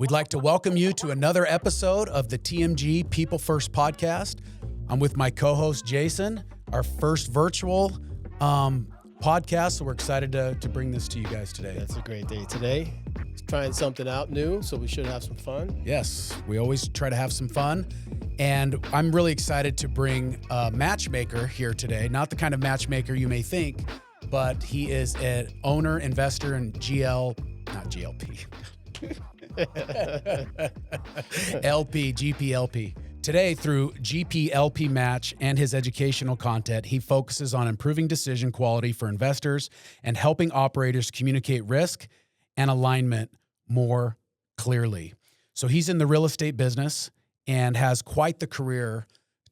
We'd like to welcome you to another episode of the TMG People First podcast. I'm with my co-host Jason, our first virtual podcast, so we're excited to bring this to you guys today. That's a great day today. Trying something out new, so we should have some fun. Yes, we always try to have some fun, and I'm really excited to bring a matchmaker here today. Not the kind of matchmaker you may think, but he is an owner, investor in GPLP. GPLP. Today, through GPLP Match and his educational content, he focuses on improving decision quality for investors and helping operators communicate risk and alignment more clearly. So he's in the real estate business and has quite the career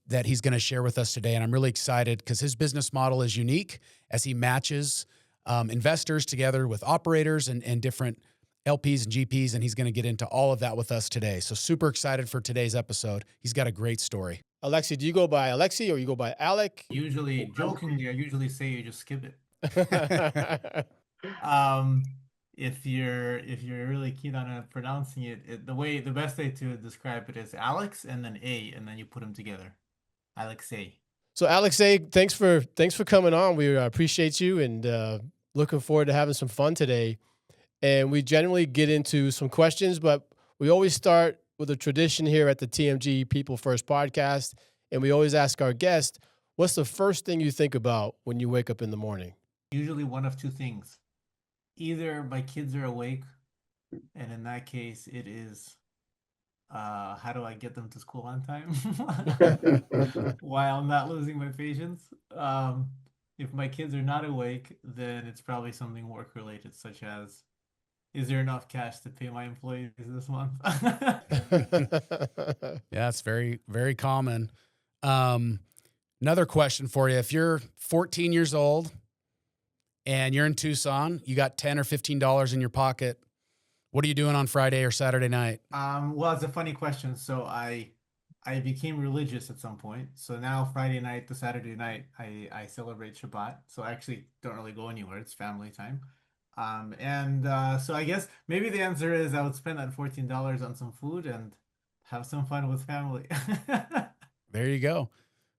that he's going to share with us today. And I'm really excited because his business model is unique as he matches investors together with operators and different LPs and GPs, and he's going to get into all of that with us today. So super excited for today's episode. He's got a great story. Aleksey, do you go by Aleksey or you go by Alec? Usually, jokingly, I usually say you just skip it. If you're really keen on pronouncing it, the best way to describe it is Alex and then A, and then you put them together. Aleksey. So Aleksey, thanks for coming on. We appreciate you and looking forward to having some fun today. And we generally get into some questions, but we always start with a tradition here at the TMG People First podcast. And we always ask our guest, what's the first thing you think about when you wake up in the morning? Usually one of two things. Either my kids are awake, and in that case, it is, how do I get them to school on time while not losing my patience? If my kids are not awake, then it's probably something work-related, such as, is there enough cash to pay my employees this month? Yeah, it's very, very common. Another question for you. If you're 14 years old and you're in Tucson, you got $10 or $15 in your pocket, what are you doing on Friday or Saturday night? Well, it's a funny question. So I became religious at some point. So now Friday night to Saturday night, I celebrate Shabbat. So I actually don't really go anywhere. It's family time. So I guess maybe the answer is I would spend that $14 on some food and have some fun with family. There you go.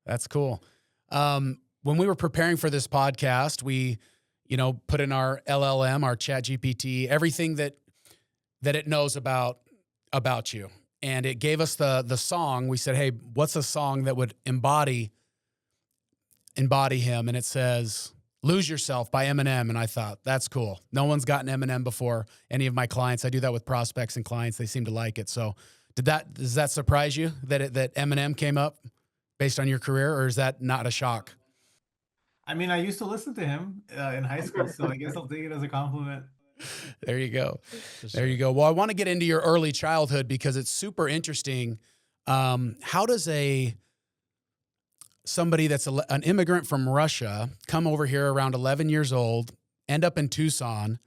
That's cool. When we were preparing for this podcast, we, put in our LLM, our Chat GPT, everything that it knows about you. And it gave us the song. We said, hey, what's a song that would embody him? And it says, Lose Yourself by Eminem. And I thought, that's cool. No one's gotten Eminem before any of my clients. I do that with prospects and clients. They seem to like it. So does that surprise you that Eminem came up based on your career, or is that not a shock? I mean, I used to listen to him in high school, so I guess I'll take it as a compliment. There you go. There you go. Well, I want to get into your early childhood because it's super interesting. How does somebody that's an immigrant from Russia come over here around 11 years old, end up in Tucson,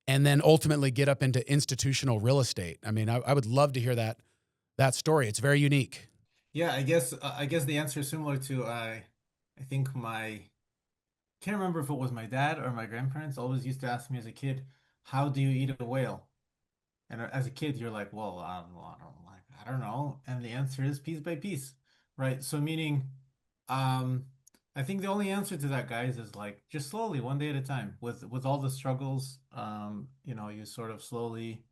and then ultimately get up into institutional real estate? I mean, I would love to hear that story. It's very unique. Yeah, I guess the answer is similar to I think can't remember if it was my dad or my grandparents always used to ask me as a kid, how do you eat a whale? And as a kid, you're like, well, I don't know. And the answer is piece by piece, right? So meaning, I think the only answer to that, guys, is like just slowly, one day at a time. With all the struggles, you sort of slowly,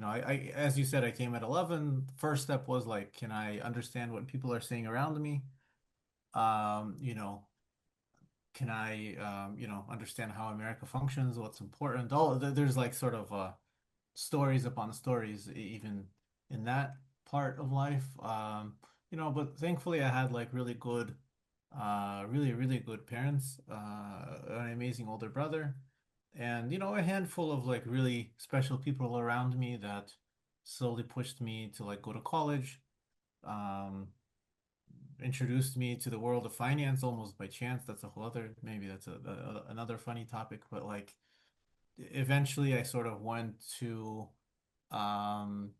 I as you said, I came at 11. The first step was like, can I understand what people are saying around me? Can I, understand how America functions, what's important? There's like sort of stories upon stories, even in that part of life. But thankfully I had like really good, really, really good parents, an amazing older brother, and, a handful of like really special people around me that slowly pushed me to like go to college. Introduced me to the world of finance almost by chance. That's a whole other, maybe that's another funny topic, but like eventually I sort of went to the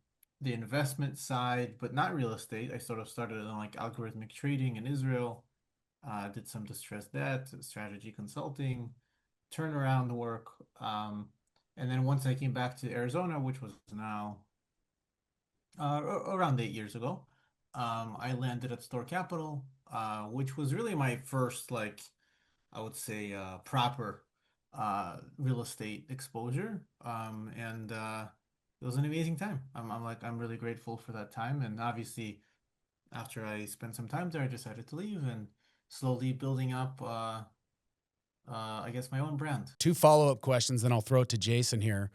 investment side, but not real estate. I sort of started in like algorithmic trading in Israel, did some distressed debt, strategy consulting, turnaround work. And then once I came back to Arizona, which was now around 8 years ago. I landed at Store Capital, which was really my first, like, I would say, proper real estate exposure. And it was an amazing time. I'm really grateful for that time. And obviously, after I spent some time there, I decided to leave and slowly building up, I guess, my own brand. Two follow-up questions, then I'll throw it to Jason here.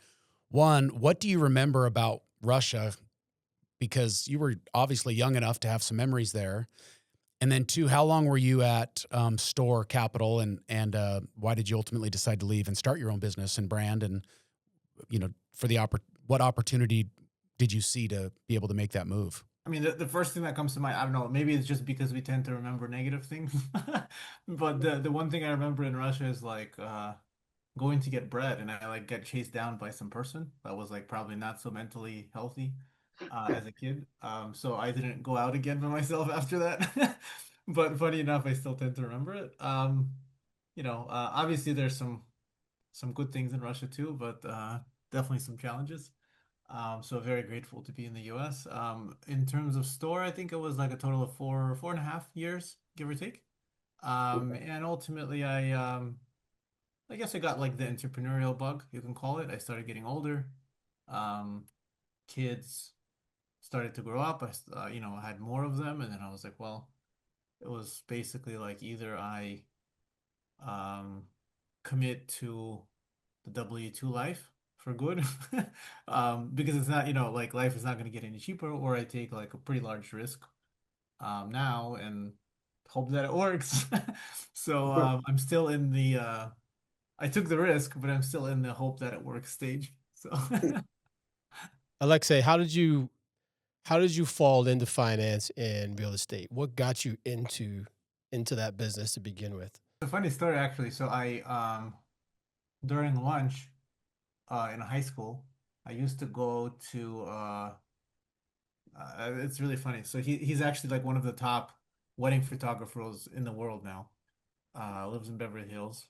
One, what do you remember about Russia? Because you were obviously young enough to have some memories there. And then two, how long were you at Store Capital, and why did you ultimately decide to leave and start your own business and brand? And for the what opportunity did you see to be able to make that move? I mean, the first thing that comes to mind, I don't know, maybe it's just because we tend to remember negative things. But the one thing I remember in Russia is like going to get bread, and I like get chased down by some person that was like probably not so mentally healthy as a kid. So I didn't go out again by myself after that. But funny enough, I still tend to remember it. Obviously there's some good things in Russia too, but definitely some challenges. So very grateful to be in the US. In terms of Store, I think it was like a total of 4.5 years, give or take. And ultimately I guess I got like the entrepreneurial bug, you can call it. I started getting older. Um, Kids started to grow up. I had more of them, and then I was like, well, it was basically like either I um, commit to the W-2 life for good, because it's not, like life is not going to get any cheaper, or I take like a pretty large risk now and hope that it works. So I'm still in the I took the risk, but I'm still in the hope that it works stage. So Aleksey, how did you fall into finance and real estate? What got you into that business to begin with? a funny story actually. So I during lunch in high school, I used to go to it's really funny. So he's actually like one of the top wedding photographers in the world now. Lives in Beverly Hills.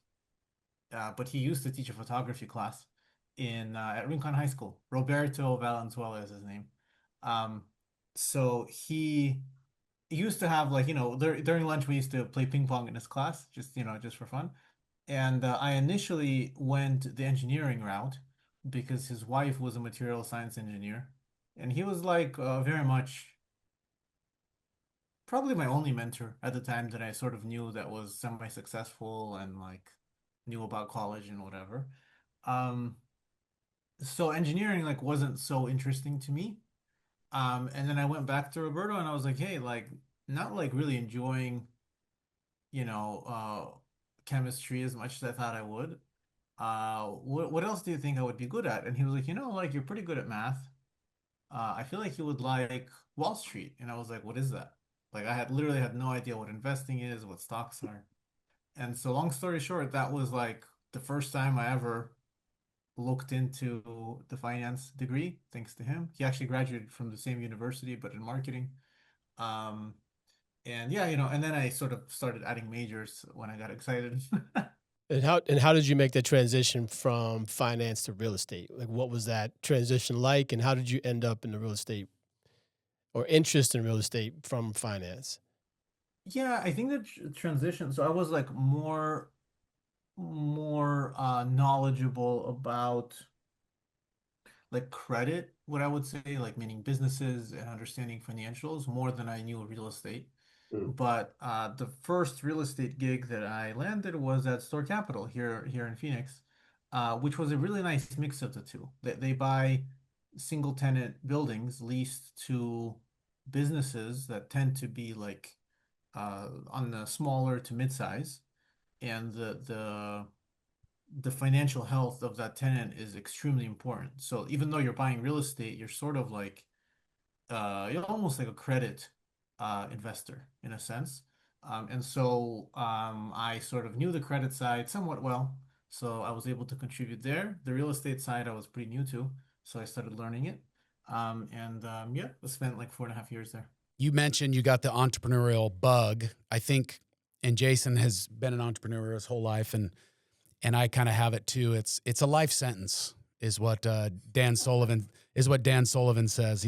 But he used to teach a photography class in at Rincon High School. Roberto Valenzuela is his name. Um, so he used to have like during lunch we used to play ping pong in his class, just for fun. And I initially went the engineering route because his wife was a material science engineer, and he was like very much probably my only mentor at the time that I sort of knew that was semi-successful and like knew about college and whatever. Um, so engineering like wasn't so interesting to me. And then I went back to Roberto and I was like, hey, like not like really enjoying, you know, chemistry as much as I thought I would. What else do you think I would be good at? And he was like, like you're pretty good at math. I feel like you would like Wall Street. And I was like, what is that? Like I had literally had no idea what investing is, what stocks are. And so long story short, that was like the first time I ever looked into the finance degree, thanks to him. He actually graduated from the same university, but in marketing. Um, and yeah, and then I sort of started adding majors when I got excited. And how did you make the transition from finance to real estate? Like, what was that transition like, and how did you end up in the real estate or interest in real estate from finance? Yeah, I think the transition. So I was like more knowledgeable about like credit, what I would say, like meaning businesses and understanding financials more than I knew real estate. But the first real estate gig that I landed was at Store Capital here in Phoenix, which was a really nice mix of the two. They buy single tenant buildings leased to businesses that tend to be like on the smaller to mid-size, and the financial health of that tenant is extremely important. So even though you're buying real estate, you're sort of like you're almost like a credit investor in a sense. And so I sort of knew the credit side somewhat well. So I was able to contribute there. The real estate side I was pretty new to, so I started learning it. Yeah, I spent like 4.5 years there. You mentioned you got the entrepreneurial bug. I think, and Jason has been an entrepreneur his whole life, and I kind of have it too. It's a life sentence, is what Dan Sullivan says.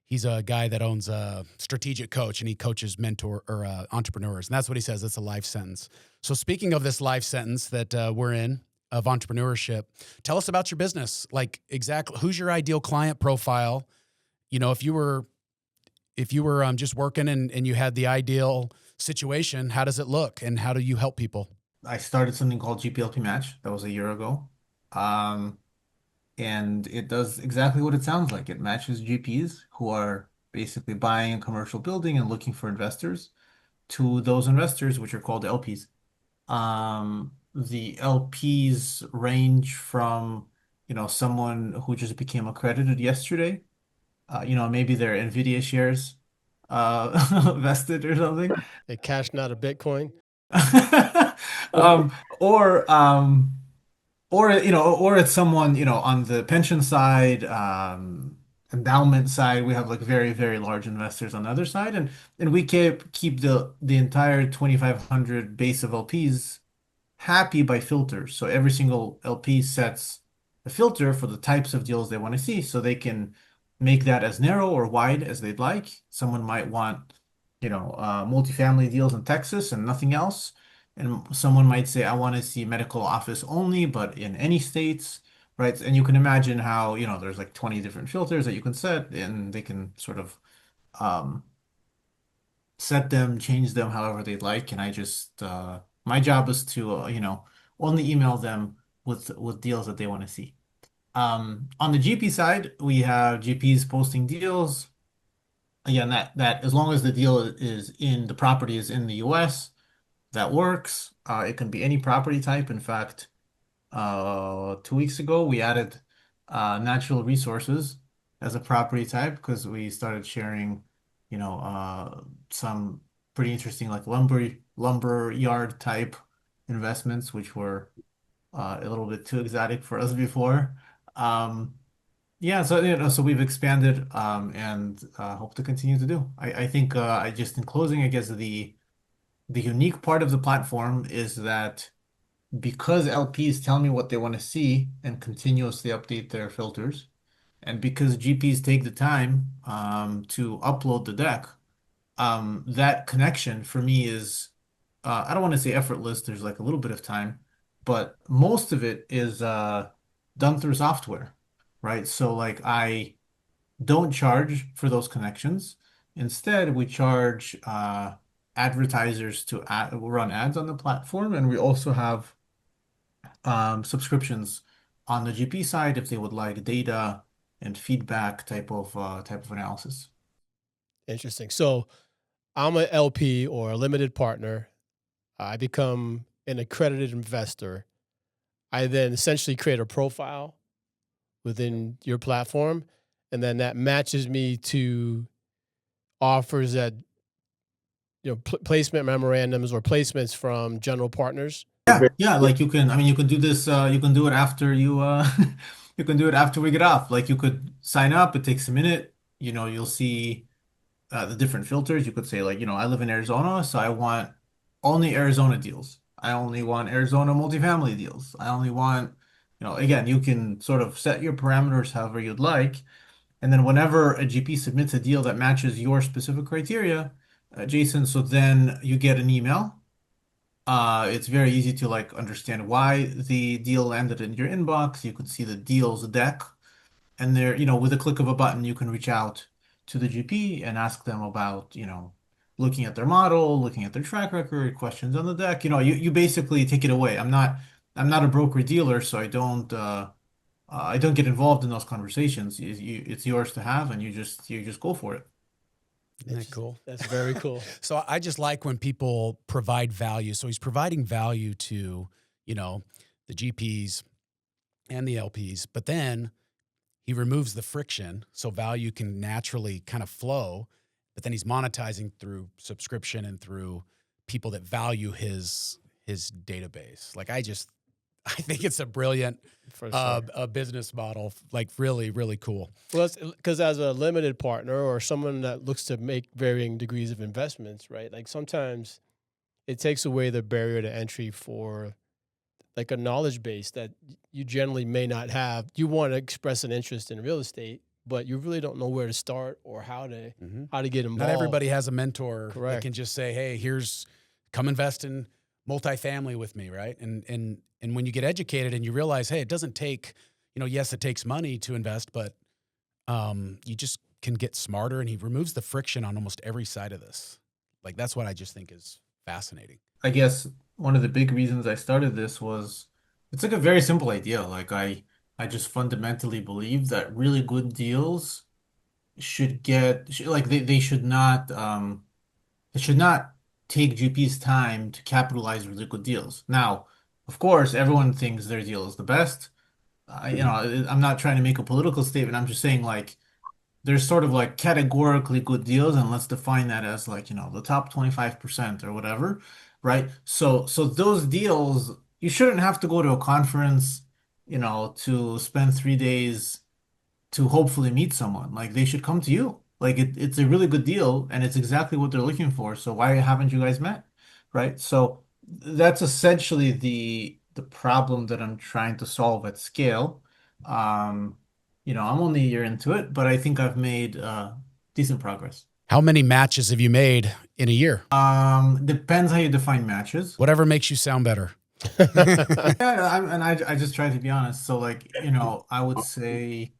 He's a guy that owns a strategic coach, and he coaches entrepreneurs. And that's what he says. It's a life sentence. So speaking of this life sentence that we're in of entrepreneurship, tell us about your business. Like exactly who's your ideal client profile? You know, if you were just working and you had the ideal situation, how does it look and how do you help people? I started something called GPLP Match. That was a year ago. Um, and it does exactly what it sounds like. It matches GPs who are basically buying a commercial building and looking for investors to those investors, which are called LPs. The LPs range from, someone who just became accredited yesterday. Maybe their NVIDIA shares vested or something. They cashed out a Bitcoin. Um, or or it's someone, on the pension side, endowment side, we have like very, very large investors on the other side, and we keep the entire 2,500 base of LPs happy by filters. So every single LP sets a filter for the types of deals they want to see, so they can make that as narrow or wide as they'd like. Someone might want, multifamily deals in Texas and nothing else. And someone might say, I want to see medical office only, but in any states, right? And you can imagine how, there's like 20 different filters that you can set, and they can sort of um, set them, change them however they'd like. And I just, my job is to, only email them with deals that they want to see. On the GP side, we have GPs posting deals. Again, that as long as the deal is in the property is in the US, that works. It can be any property type. In fact, 2 weeks ago, we added natural resources as a property type because we started sharing, some pretty interesting like lumber yard type investments, which were a little bit too exotic for us before. Um, yeah, so so we've expanded and hope to continue to do. I think I just in closing, I guess the unique part of the platform is that because LPs tell me what they want to see and continuously update their filters, and because GPs take the time to upload the deck, that connection for me is, I don't want to say effortless, there's like a little bit of time, but most of it is done through software, right? So like I don't charge for those connections. Instead, we charge advertisers to run ads on the platform, and we also have subscriptions on the GP side if they would like data and feedback type of analysis. Interesting. So I'm an LP or a limited partner. I become an accredited investor. I then essentially create a profile within your platform, and then that matches me to offers that placement memorandums or placements from general partners. Yeah, like you can, I mean, you can do this, you can do it after you can do it after we get off. Like you could sign up, it takes a minute, you'll see the different filters. You could say like, I live in Arizona, so I want only Arizona deals. I only want Arizona multifamily deals. I only want, again, you can sort of set your parameters however you'd like. And then whenever a GP submits a deal that matches your specific criteria, Jason, so then you get an email. It's very easy to like understand why the deal landed in your inbox. You could see the deals deck, and there, with a click of a button, you can reach out to the GP and ask them about, looking at their model, looking at their track record, questions on the deck. You basically take it away. I'm not a broker dealer, so I don't get involved in those conversations. It's yours to have, and you just go for it. Isn't that cool? That's very cool. So I just like when people provide value. So he's providing value to, the GPs and the LPs, but then he removes the friction so value can naturally kind of flow, but then he's monetizing through subscription and through people that value his database. Like I think it's a brilliant For sure. a business model, like really, really cool. Well, because as a limited partner or someone that looks to make varying degrees of investments, right? Like sometimes it takes away the barrier to entry for like a knowledge base that you generally may not have. You want to express an interest in real estate, but you really don't know where to start or how to get involved. Not everybody has a mentor that Correct. can just say, "Hey, come invest in multifamily with me," right? And when you get educated and you realize, hey, it doesn't take, yes, it takes money to invest, but you just can get smarter, and he removes the friction on almost every side of this. Like, that's what I just think is fascinating. I guess one of the big reasons I started this was it's like a very simple idea. Like I just fundamentally believe that really good deals they should not take GP's time to capitalize really good deals. Now, of course, everyone thinks their deal is the best. I'm not trying to make a political statement. I'm just saying, like, there's sort of like categorically good deals, and let's define that as, like, the top 25% or whatever, right? So those deals, you shouldn't have to go to a conference, to spend 3 days to hopefully meet someone. Like, they should come to you. Like, it's a really good deal and it's exactly what they're looking for. So why haven't you guys met? Right? So that's essentially the problem that I'm trying to solve at scale. Um, I'm only a year into it, but I think I've made decent progress. How many matches have you made in a year? Depends how you define matches. Whatever makes you sound better. I just try to be honest. So, like, I would say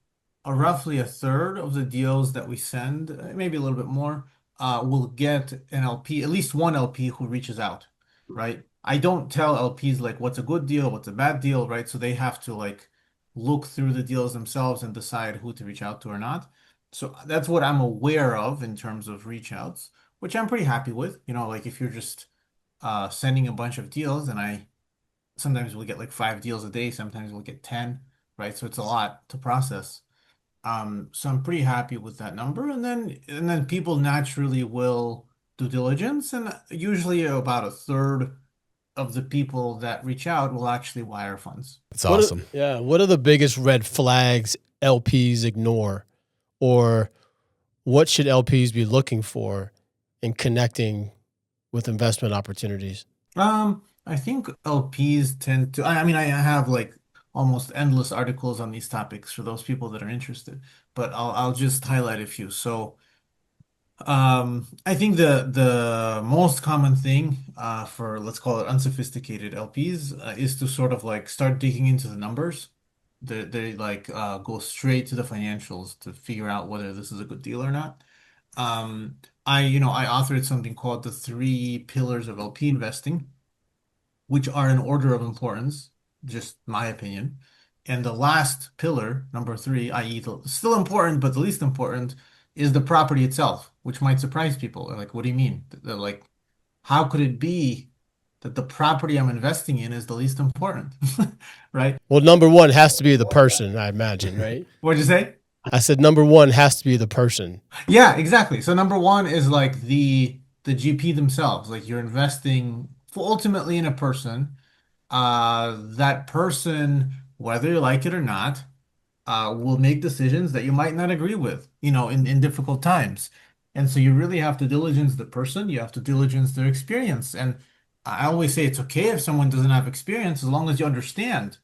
roughly a third of the deals that we send, maybe a little bit more, will get an LP, at least one LP who reaches out, right? I don't tell LPs like what's a good deal, what's a bad deal, right? So they have to like look through the deals themselves and decide who to reach out to or not. So that's what I'm aware of in terms of reach outs, which I'm pretty happy with. Like, if you're just sending a bunch of deals, and sometimes we'll get like 5 deals a day, sometimes we'll get 10, right? So it's a lot to process. So I'm pretty happy with that number. And then people naturally will do diligence, and usually about a third of the people that reach out will actually wire funds. That's awesome. What are the biggest red flags LPs ignore, or what should LPs be looking for in connecting with investment opportunities? I think LPs tend to, I mean, I have like almost endless articles on these topics for those people that are interested, but I'll just highlight a few. So, I think the most common thing for, let's call it, unsophisticated LPs is to sort of like start digging into the numbers. They like go straight to the financials to figure out whether this is a good deal or not. I authored something called the 3 pillars of LP investing, which are in order of importance, just my opinion. And the last pillar, number 3, i.e., still important, but the least important, is the property itself, which might surprise people. They're like, what do you mean? They're like, how could it be that the property I'm investing in is the least important? Right? Well, number one has to be the person, I imagine, right? What'd you say? I said number one has to be the person. Yeah, exactly. So number 1 is like the GP themselves. Like, you're investing ultimately in a person. That person, whether you like it or not, will make decisions that you might not agree with, in difficult times. And so you really have to diligence the person. You have to diligence their experience. And I always say it's okay if someone doesn't have experience, as long as you understand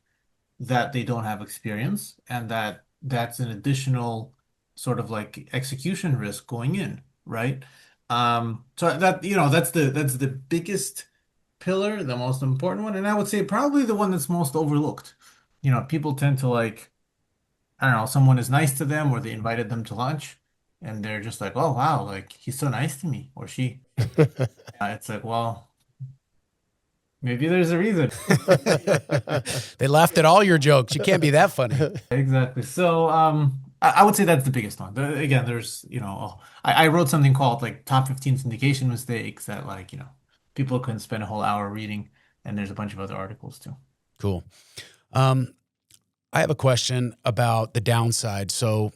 that they don't have experience, and that that's an additional sort of like execution risk going in, right? So that's the biggest pillar, the most important one, and I would say probably the one that's most overlooked. People tend to, like, I don't know, someone is nice to them or they invited them to lunch, and they're just like, oh wow, like, he's so nice to me, or she. It's like, well, maybe there's a reason. They laughed at all your jokes. You can't be that funny. Exactly. So, I would say that's the biggest one. Again, there's, I wrote something called like top 15 syndication mistakes that, like, people can spend a whole hour reading, and there's a bunch of other articles too. Cool. I have a question about the downside. So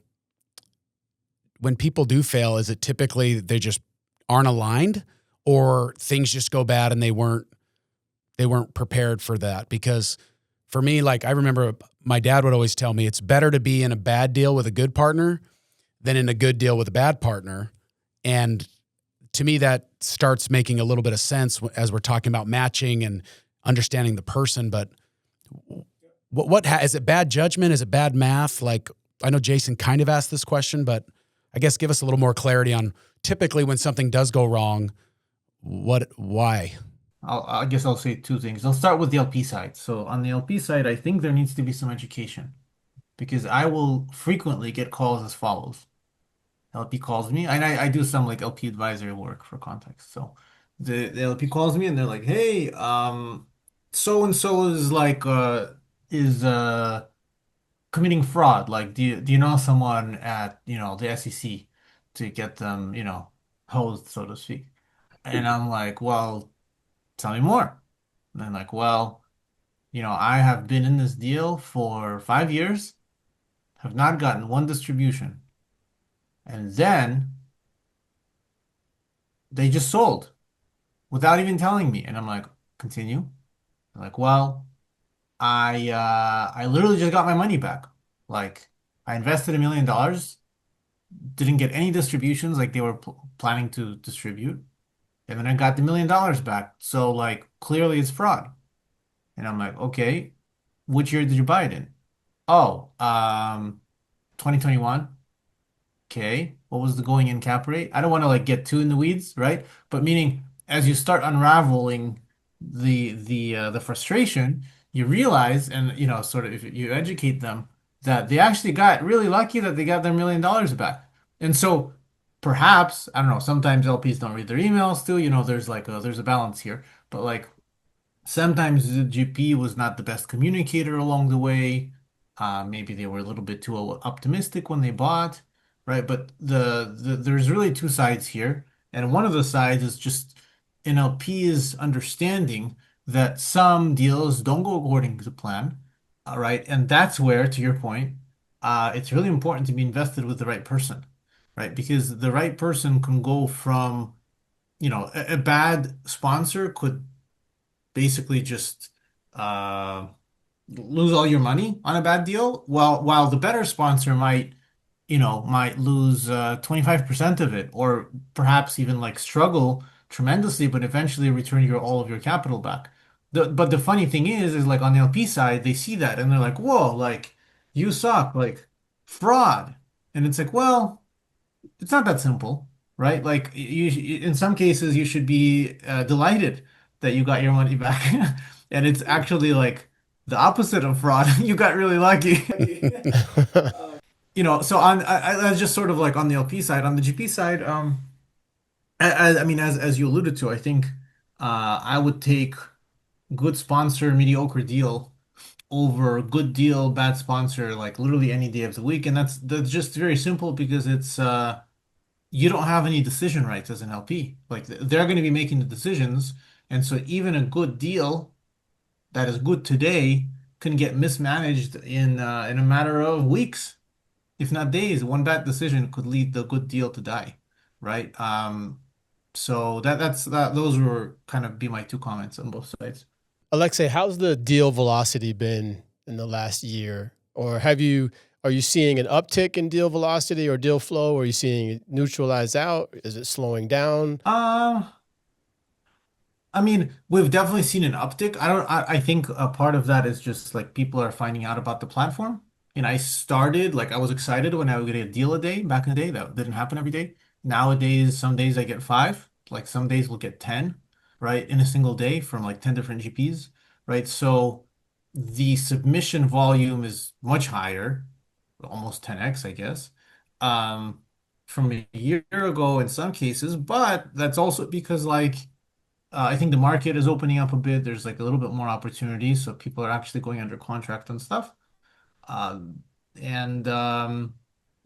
when people do fail, is it typically they just aren't aligned, or things just go bad and they weren't prepared for that? Because for me, like, I remember my dad would always tell me it's better to be in a bad deal with a good partner than in a good deal with a bad partner. And to me, that starts making a little bit of sense as we're talking about matching and understanding the person. But is it bad judgment? Is it bad math? Like, I know Jason kind of asked this question, but I guess give us a little more clarity on typically when something does go wrong, why? I guess I'll say two things. I'll start with the LP side. So on the LP side, I think there needs to be some education because I will frequently get calls as follows. LP calls me, and I do some like LP advisory work for context. So the LP calls me and they're like, "Hey, so and so is is committing fraud. Like, do you know someone at, the SEC to get them, hosed, so to speak?" And I'm like, "Well, tell me more." And they're like, "Well, I have been in this deal for 5 years, have not gotten one distribution, and then they just sold without even telling me." And I'm like, "Continue." They're like, "Well, I literally just got my money back. Like, I invested $1 million, didn't get any distributions like they were planning to distribute, and then I got the $1 million back. So like clearly it's fraud." And I'm like, "Okay, which year did you buy it in?" "Oh, 2021." "Okay, what was the going in cap rate?" I don't want to like get too in the weeds, right? But meaning as you start unraveling the frustration, you realize, and sort of if you educate them, that they actually got really lucky that they got their $1 million back. And so perhaps, I don't know, sometimes LPs don't read their emails too, there's a balance here. But like sometimes the GP was not the best communicator along the way. Maybe they were a little bit too optimistic when they bought, right? But there's really two sides here, and one of the sides is just NLP's understanding that some deals don't go according to plan, right? And that's where, to your point, it's really important to be invested with the right person, right? Because the right person can go from, a bad sponsor could basically just uh, lose all your money on a bad deal, while the better sponsor might lose 25% of it, or perhaps even like struggle tremendously, but eventually return all of your capital back. But the funny thing is like on the LP side, they see that and they're like, "Whoa, like you suck, like fraud." And it's like, well, it's not that simple, right? Like in some cases, you should be delighted that you got your money back, and it's actually like the opposite of fraud. You got really lucky. So that's just sort of like on the LP side. On the GP side, I mean, as you alluded to, I think I would take good sponsor, mediocre deal over good deal, bad sponsor, like literally any day of the week, and that's just very simple because it's you don't have any decision rights as an LP. Like they're going to be making the decisions, and so even a good deal that is good today can get mismanaged in a matter of weeks, if not days. One bad decision could lead the good deal to die, right? So that. Those were kind of be my two comments on both sides. Aleksey, how's the deal velocity been in the last year? Or are you seeing an uptick in deal velocity or deal flow? Or are you seeing it neutralize out? Is it slowing down? Uh, I mean, we've definitely seen an uptick. I think a part of that is just like people are finding out about the platform. And I was excited when I would get a deal a day back in the day. That didn't happen every day. Nowadays, some days I get five, like some days we'll get 10, right, in a single day from like 10 different GPs, right? So the submission volume is much higher, almost 10x, I guess, um, from a year ago in some cases. But that's also because like, I think the market is opening up a bit. There's like a little bit more opportunity, so people are actually going under contract and stuff. Um, and um,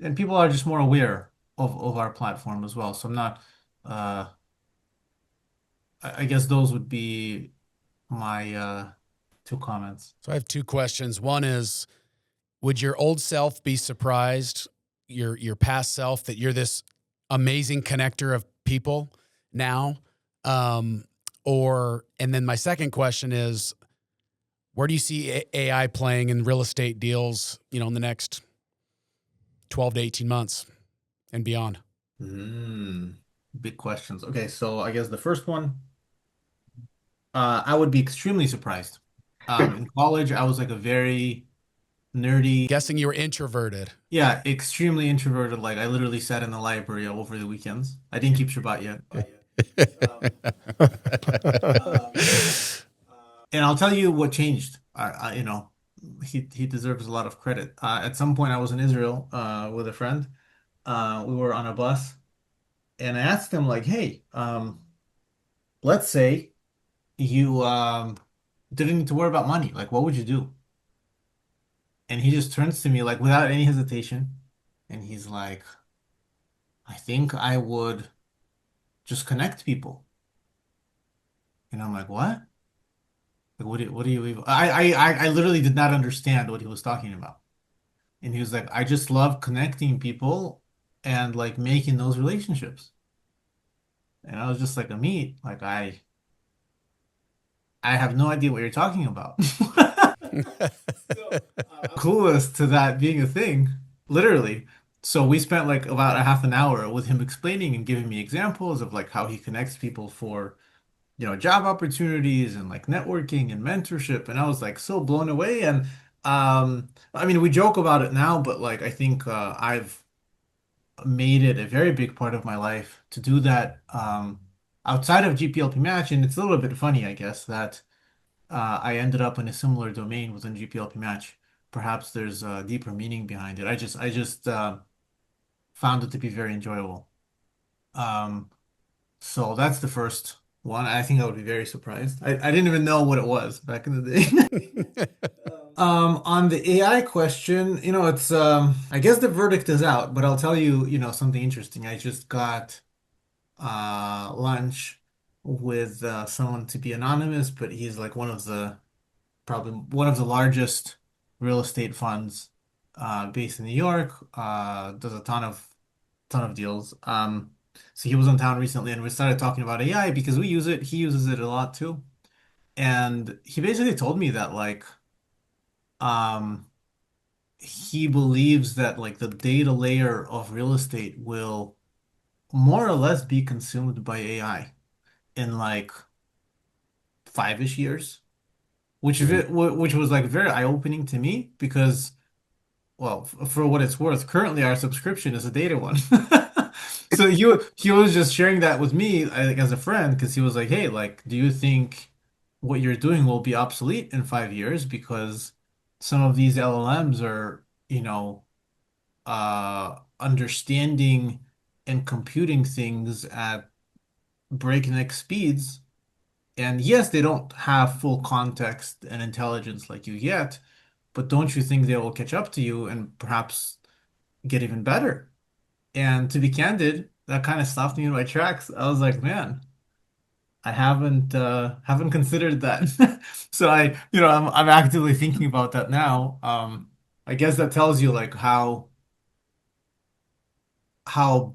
and people are just more aware of our platform as well. So I'm not. Uh, I guess those would be my two comments. So I have two questions. One is, would your old self be surprised, your past self, that you're this amazing connector of people now? And then my second question is, where do you see AI playing in real estate deals, in the next 12 to 18 months and beyond? Mm, big questions. Okay, so I guess the first one, I would be extremely surprised. In college, I was like a very nerdy. Guessing you were introverted. Yeah, extremely introverted. Like I literally sat in the library over the weekends. I didn't keep Shabbat yet. And I'll tell you what changed. He deserves a lot of credit. At some point, I was in Israel with a friend. We were on a bus, and I asked him like, "Hey, let's say you didn't need to worry about money. Like, what would you do?" And he just turns to me like without any hesitation, and he's like, "I think I would just connect people." And I'm like, "What? Like, what do you even?" I literally did not understand what he was talking about. And he was like, I just love connecting people and like making those relationships. And I was just like, Amit, like I have no idea what you're talking about. Clueless to that being a thing, literally. So we spent like about a half an hour with him explaining and giving me examples of like how he connects people for, job opportunities and like networking and mentorship. And I was like so blown away. And I mean, we joke about it now, but like I think I've made it a very big part of my life to do that outside of GPLP Match. And it's a little bit funny, I guess, that I ended up in a similar domain within GPLP Match. Perhaps there's a deeper meaning behind it. I just found it to be very enjoyable. Um, so that's the first one. I think I would be very surprised. I didn't even know what it was back in the day. On the AI question, it's I guess the verdict is out, but I'll tell you, something interesting. I just got lunch with someone to be anonymous, but he's like probably one of the largest real estate funds based in New York. Does a ton of deals. So he was in town recently, and we started talking about AI because we use it. He uses it a lot too, and he basically told me that like um he believes that like the data layer of real estate will more or less be consumed by AI in like 5-ish years, Mhm. which was like very eye-opening to me because, well, for what it's worth, currently our subscription is a data one. So he was just sharing that with me like, as a friend because he was like, "Hey, like, do you think what you're doing will be obsolete in 5 years because some of these LLMs are, understanding and computing things at breakneck speeds?" And yes, they don't have full context and intelligence like you yet, but don't you think they will catch up to you and perhaps get even better? And to be candid, that kind of stopped me in my tracks. I was like, man, I haven't considered that. So I'm actively thinking about that now. I guess that tells you like how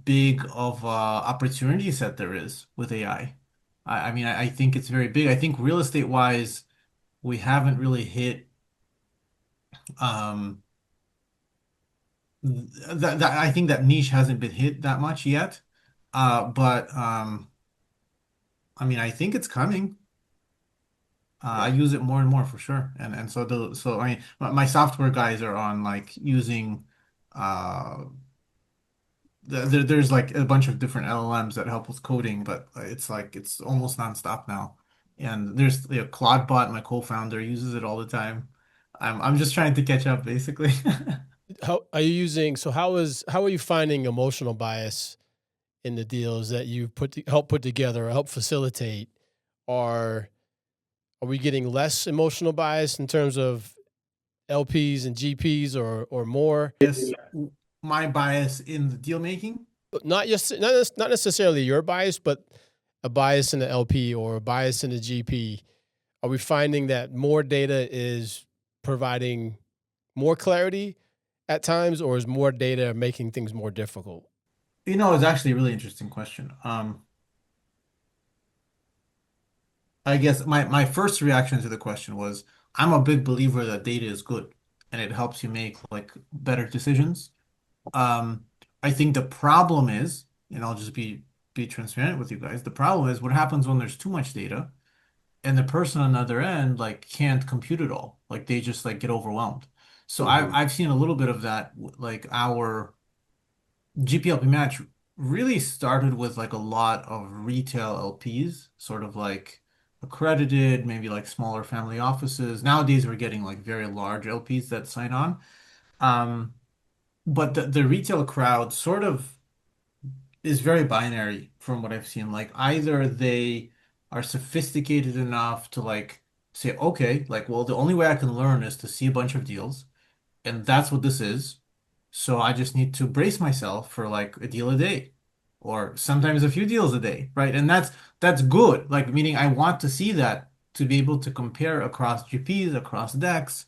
big of a opportunity set there is with AI. I mean, I think it's very big. I think real estate wise, we haven't really hit um that I think that niche hasn't been hit that much yet. But I mean, I think it's coming. I use it more and more for sure. And so I mean, my software guys are on like using uh there's like a bunch of different LLMs that help with coding, but it's like it's almost nonstop now. And there's Claudebot, my co-founder, uses it all the time. I'm just trying to catch up, basically. How are you using? So how are you finding emotional bias in the deals that you help put together or help facilitate? Are are we getting less emotional bias in terms of LPs and GPs or more? Yes, my bias in the deal making. Not necessarily your bias, but a bias in the LP or a bias in the GP. Are we finding that more data is providing more clarity at times, or is more data making things more difficult? It's actually a really interesting question. I guess my first reaction to the question was I'm a big believer that data is good and it helps you make like better decisions. Um, I think the problem is, and I'll just be transparent with you guys. The problem is what happens when there's too much data and the person on the other end like can't compute it all. Like they just like get overwhelmed. So I've seen a little bit of that. Like our GPLP match really started with like a lot of retail LPs, sort of like accredited, maybe like smaller family offices. Nowadays we're getting like very large LPs that sign on. Um, but the retail crowd sort of is very binary from what I've seen. Like either they are sophisticated enough to like say, okay, like, well, the only way I can learn is to see a bunch of deals, and that's what this is. So I just need to brace myself for like a deal a day, or sometimes a few deals a day, right? And that's good. Like meaning I want to see that to be able to compare across GPs, across decks.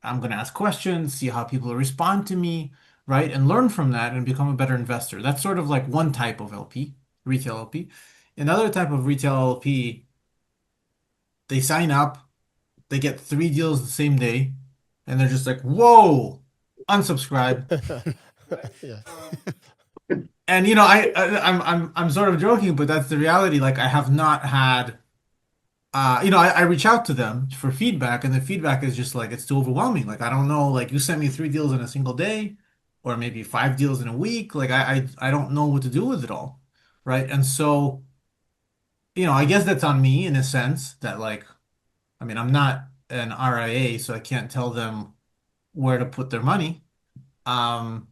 I'm going to ask questions, see how people respond to me, right? And learn from that and become a better investor. That's sort of like one type of LP, retail LP. Another type of retail LP, they sign up, they get three deals the same day, and they're just like, whoa, unsubscribe. Yeah. And I'm sort of joking, but that's the reality. Like I have not had I reach out to them for feedback, and the feedback is just like it's too overwhelming. Like I don't know, like you sent me three deals in a single day, or maybe five deals in a week. Like I don't know what to do with it all, right? And so, I guess that's on me in a sense that like, I mean, I'm not an RIA, so I can't tell them where to put their money. Um,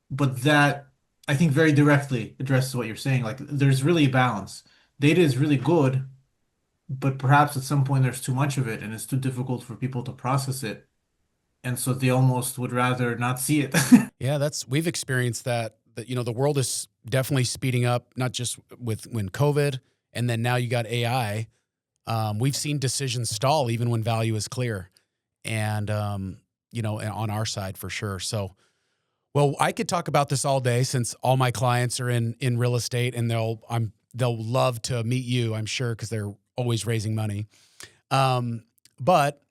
but that I think very directly addresses what you're saying. Like there's really a balance. Data is really good, but perhaps at some point there's too much of it and it's too difficult for people to process it. And so they almost would rather not see it. Yeah, we've experienced that the world is definitely speeding up, not just with when COVID and then now you got AI. We've seen decisions stall even when value is clear. And on our side for sure. So, well, I could talk about this all day since all my clients are in real estate and they'll love to meet you, I'm sure, because they're always raising money. But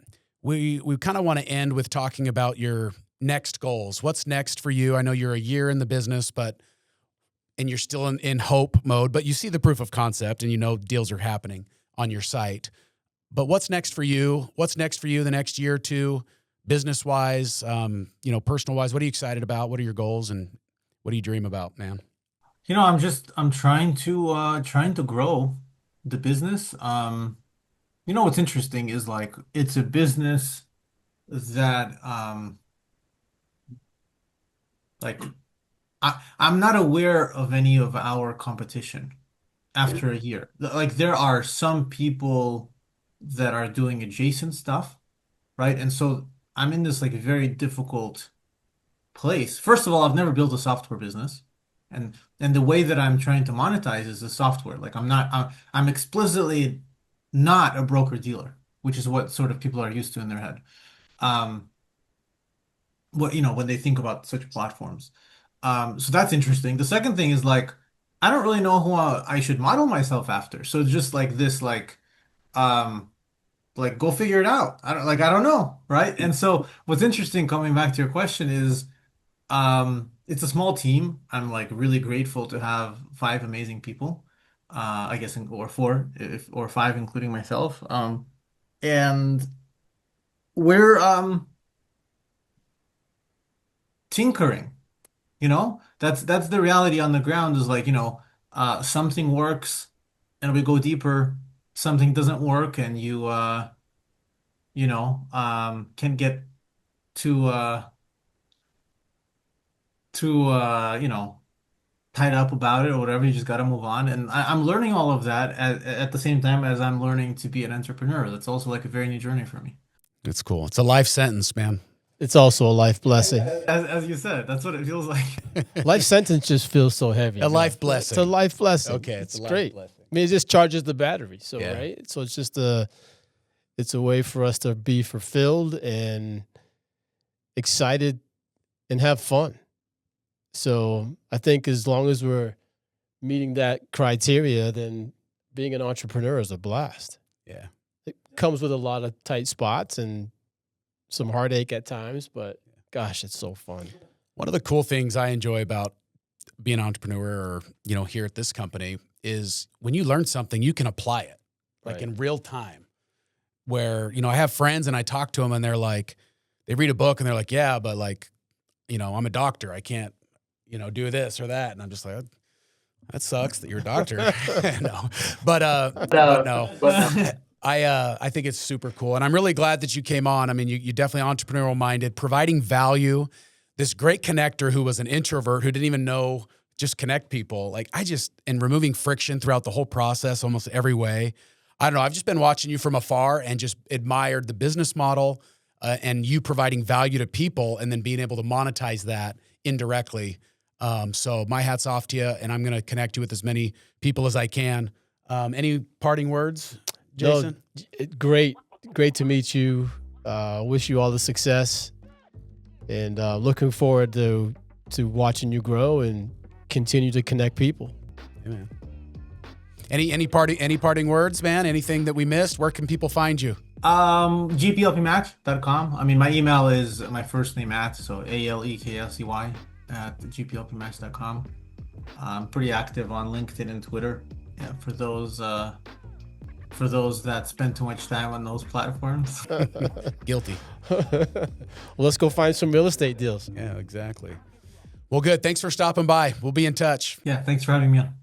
we kind of want to end with talking about your next goals. What's next for you? I know you're a year in the business, and you're still in hope mode, but you see the proof of concept and deals are happening on your site. But what's next for you? What's next for you the next year or two, business wise, personal wise? What are you excited about? What are your goals and what do you dream about, man? I'm trying to grow the business. What's interesting is like it's a business that like I'm not aware of any of our competition after a year. Like there are some people that are doing adjacent stuff, right? And so I'm in this like very difficult place. First of all, I've never built a software business. And the way that I'm trying to monetize is the software. Like I'm explicitly not a broker dealer, which is what sort of people are used to in their head. Um, when they think about such platforms. So that's interesting. The second thing is like I don't really know who I should model myself after. So it's just like this um like go figure it out. I don't know, right? And so what's interesting coming back to your question is it's a small team. I'm like really grateful to have five amazing people. I guess or four or five including myself. And we're tinkering. That's the reality on the ground is like, something works and we go deeper, something doesn't work and you can get too tied up about it or whatever. You just got to move on. And I'm learning all of that at the same time as I'm learning to be an entrepreneur. That's also like a very new journey for me. It's cool. It's a life sentence, man. It's also a life blessing. As you said, that's what it feels like. Life sentence just feels so heavy. A life blessing. It's a life blessing. Okay, it's a life great. blessing. I mean, it just charges the battery. So, Yeah. right? So it's just it's a way for us to be fulfilled and excited and have fun. So I think as long as we're meeting that criteria, then being an entrepreneur is a blast. Yeah. It comes with a lot of tight spots and some heartache at times, but gosh, it's so fun. One of the cool things I enjoy about being an entrepreneur or, here at this company is when you learn something, you can apply it like Right. in real time where, I have friends and I talk to them and they they read a book and they're like, yeah, but like, I'm a doctor. I can't, do this or that. And I'm just like, that sucks that you're a doctor. No, but no. I think it's super cool. And I'm really glad that you came on. I mean, you definitely entrepreneurial minded, providing value, this great connector who was an introvert who didn't even know just connect people. Like and removing friction throughout the whole process, almost every way. I don't know. I've just been watching you from afar and just admired the business model and you providing value to people and then being able to monetize that indirectly. So my hat's off to you, and I'm going to connect you with as many people as I can. Any parting words, Jason? No, great to meet you. Wish you all the success, and looking forward to watching you grow and continue to connect people. Amen. Any parting words, man? Anything that we missed? Where can people find you? GPLPmatch.com. I mean, my email is my first name so Aleksey at GPLPmatch.com. I'm pretty active on LinkedIn and Twitter. Yeah, for those that spend too much time on those platforms. Guilty. Well, let's go find some real estate deals. Yeah, exactly. Well, good. Thanks for stopping by. We'll be in touch. Yeah, thanks for having me on.